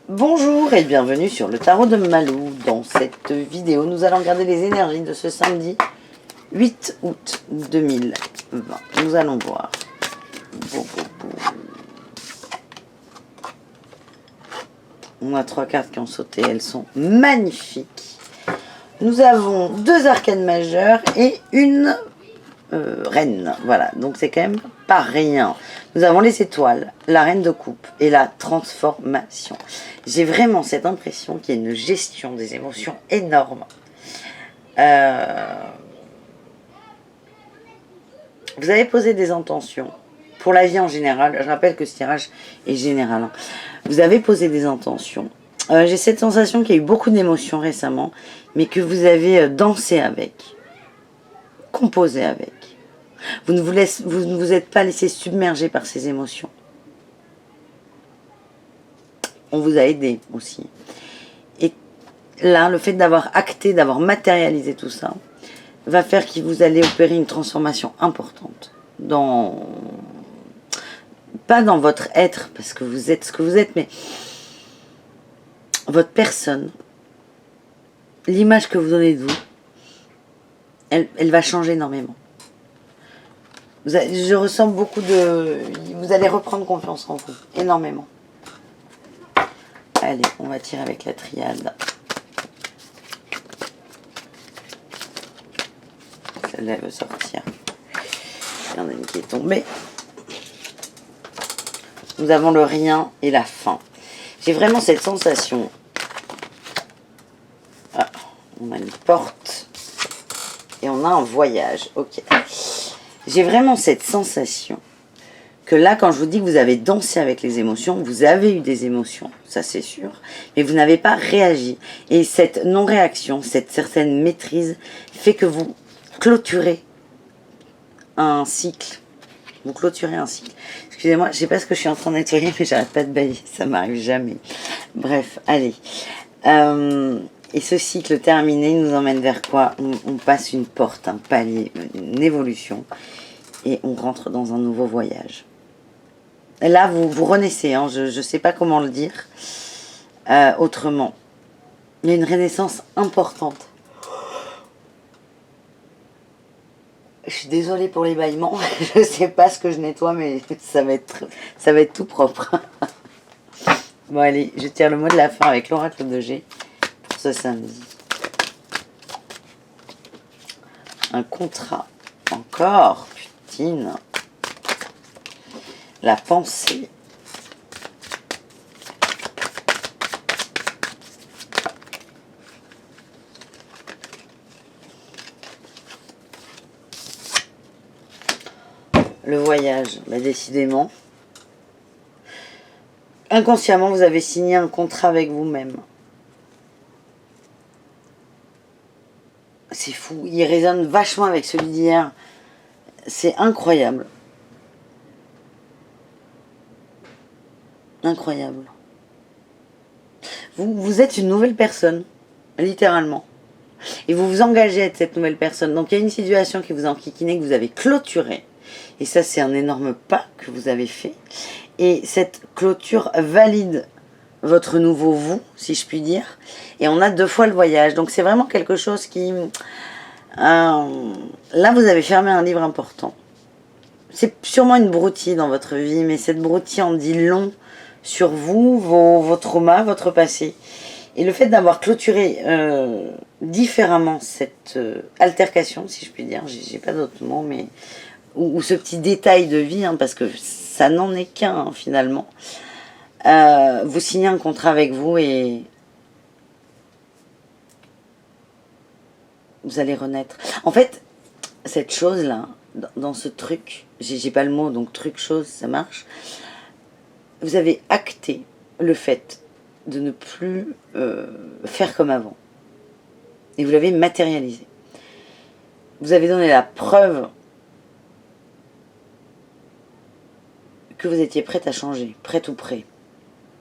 Bonjour et bienvenue sur le tarot de Malou. Dans cette vidéo, nous allons regarder les énergies de ce samedi 8 août 2020. Nous allons voir. On a 3 cartes qui ont sauté, elles sont magnifiques. Nous avons 2 arcanes majeures et une reine. Voilà, donc c'est quand même pas rien. Nous avons les étoiles, la reine de coupe et la transformation. J'ai vraiment cette impression qu'il y a une gestion des émotions énorme. Vous avez posé des intentions pour la vie en général. Je rappelle que ce tirage est général. Hein. Vous avez posé des intentions. J'ai cette sensation qu'il y a eu beaucoup d'émotions récemment, mais que vous avez dansé avec, composé avec. Vous ne vous êtes pas laissé submerger par ces émotions. On vous a aidé aussi. Et là, le fait d'avoir acté, d'avoir matérialisé tout ça, va faire que vous allez opérer une transformation importante. Pas dans votre être, parce que vous êtes ce que vous êtes, mais votre personne, l'image que vous donnez de vous, elle va changer énormément. Je ressens beaucoup de... Vous allez reprendre confiance en vous, énormément. Allez, on va tirer avec la triade. Celle-là, elle veut sortir. Il y en a une qui est tombée. Nous avons le rien et la fin. J'ai vraiment cette sensation. Ah, on a une porte. Et on a un voyage. Ok. J'ai vraiment cette sensation que là, quand je vous dis que vous avez dansé avec les émotions, vous avez eu des émotions, ça c'est sûr, mais vous n'avez pas réagi. Et cette non-réaction, cette certaine maîtrise, fait que vous clôturez un cycle. Vous clôturez un cycle. Excusez-moi, je ne sais pas ce que je suis en train de nettoyer, mais j'arrête pas de bailler, ça m'arrive jamais. Bref, allez. Et ce cycle terminé nous emmène vers quoi? On passe une porte, un palier, une évolution, et on rentre dans un nouveau voyage. Et là, vous renaissez, hein, je ne sais pas comment le dire autrement. Il y a une renaissance importante. Je suis désolée pour les bâillements, je ne sais pas ce que je nettoie, mais ça va être tout propre. Bon allez, je tire le mot de la fin avec l'oracle de G pour ce samedi. Un contrat, encore, putain. La pensée. Le voyage, bah décidément. Inconsciemment, vous avez signé un contrat avec vous-même. C'est fou, il résonne vachement avec celui d'hier. C'est incroyable. Incroyable. Vous êtes une nouvelle personne, littéralement. Et vous vous engagez à être cette nouvelle personne. Donc il y a une situation qui vous a enquiquiné, que vous avez clôturée. Et ça, c'est un énorme pas que vous avez fait. Et cette clôture valide votre nouveau vous, si je puis dire. Et on a 2 fois le voyage. Donc c'est vraiment quelque chose qui... là, vous avez fermé un livre important. C'est sûrement une broutille dans votre vie, mais cette broutille en dit long sur vous, vos traumas, votre passé. Et le fait d'avoir clôturé différemment cette altercation, si je puis dire, j'ai pas d'autre mot, mais ou ce petit détail de vie, hein, parce que ça n'en est qu'un hein, finalement. Vous signez un contrat avec vous et vous allez renaître. En fait, cette chose-là, dans ce truc, j'ai pas le mot, donc truc, chose, ça marche. Vous avez acté le fait de ne plus faire comme avant. Et vous l'avez matérialisé. Vous avez donné la preuve que vous étiez prête à changer, prête ou prêt.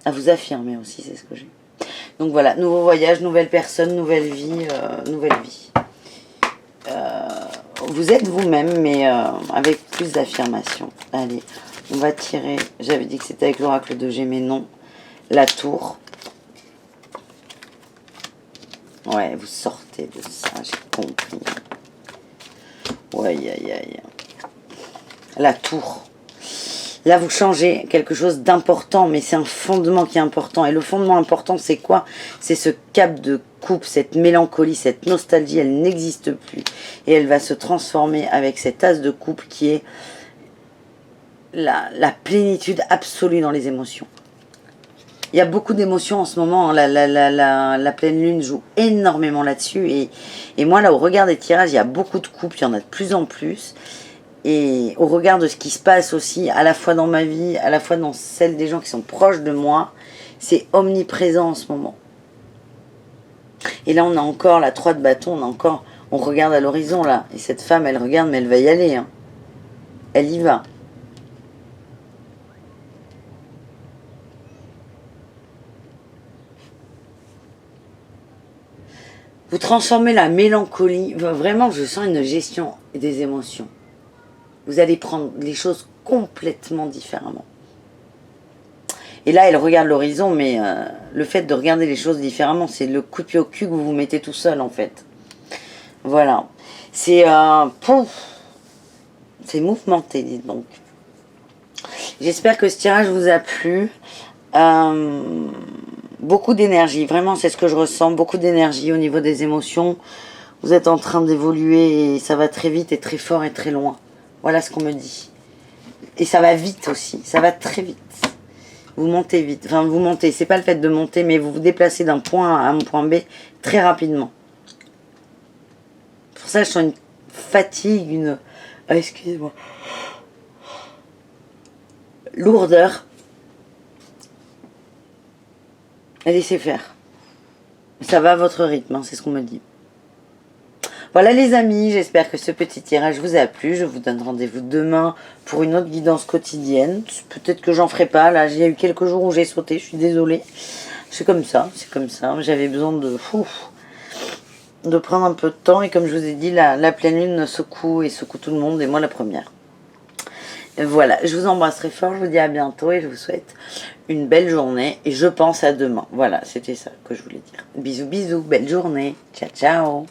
À vous affirmer aussi, c'est ce que j'ai. Donc voilà, nouveau voyage, nouvelle personne, nouvelle vie, nouvelle vie. Vous êtes vous-même, mais avec plus d'affirmation. Allez, on va tirer, j'avais dit que c'était avec l'oracle de G, mais non. La tour. Ouais, vous sortez de ça, j'ai compris. Ouais, aïe, aïe, aïe. La tour. Là, vous changez quelque chose d'important, mais c'est un fondement qui est important. Et le fondement important, c'est quoi? C'est ce cap de coupe, cette mélancolie, cette nostalgie, elle n'existe plus. Et elle va se transformer avec cet as de coupe qui est la plénitude absolue dans les émotions. Il y a beaucoup d'émotions en ce moment. La pleine lune joue énormément là-dessus. Et moi, là, au regard des tirages, il y a beaucoup de couples, il y en a de plus en plus. Et au regard de ce qui se passe aussi, à la fois dans ma vie, à la fois dans celle des gens qui sont proches de moi, c'est omniprésent en ce moment. Et là, on a encore la 3 de bâton, on regarde à l'horizon là. Et cette femme, elle regarde, mais elle va y aller. Hein. Elle y va. Vous transformez la mélancolie, vraiment, je sens une gestion des émotions. Vous allez prendre les choses complètement différemment. Et là, elle regarde l'horizon, mais le fait de regarder les choses différemment, c'est le coup de pied au cul que vous vous mettez tout seul, en fait. Voilà. C'est c'est mouvementé, dites donc. J'espère que ce tirage vous a plu. Beaucoup d'énergie, vraiment, c'est ce que je ressens. Beaucoup d'énergie au niveau des émotions. Vous êtes en train d'évoluer et ça va très vite et très fort et très loin. Voilà ce qu'on me dit. Et ça va vite aussi, ça va très vite. Vous montez vite, enfin vous montez, c'est pas le fait de monter, mais vous vous déplacez d'un point A à un point B très rapidement. Pour ça, je sens une fatigue, une... Ah, excusez-moi. Lourdeur. Et laissez faire. Ça va à votre rythme, hein, c'est ce qu'on me dit. Voilà les amis, j'espère que ce petit tirage vous a plu. Je vous donne rendez-vous demain pour une autre guidance quotidienne. Peut-être que j'en ferai pas. Là, il y a eu quelques jours où j'ai sauté, je suis désolée. C'est comme ça, c'est comme ça. J'avais besoin de prendre un peu de temps. Et comme je vous ai dit, la pleine lune secoue et secoue tout le monde, et moi la première. Voilà, je vous embrasse très fort, je vous dis à bientôt et je vous souhaite une belle journée. Et je pense à demain. Voilà, c'était ça que je voulais dire. Bisous, bisous, belle journée. Ciao, ciao.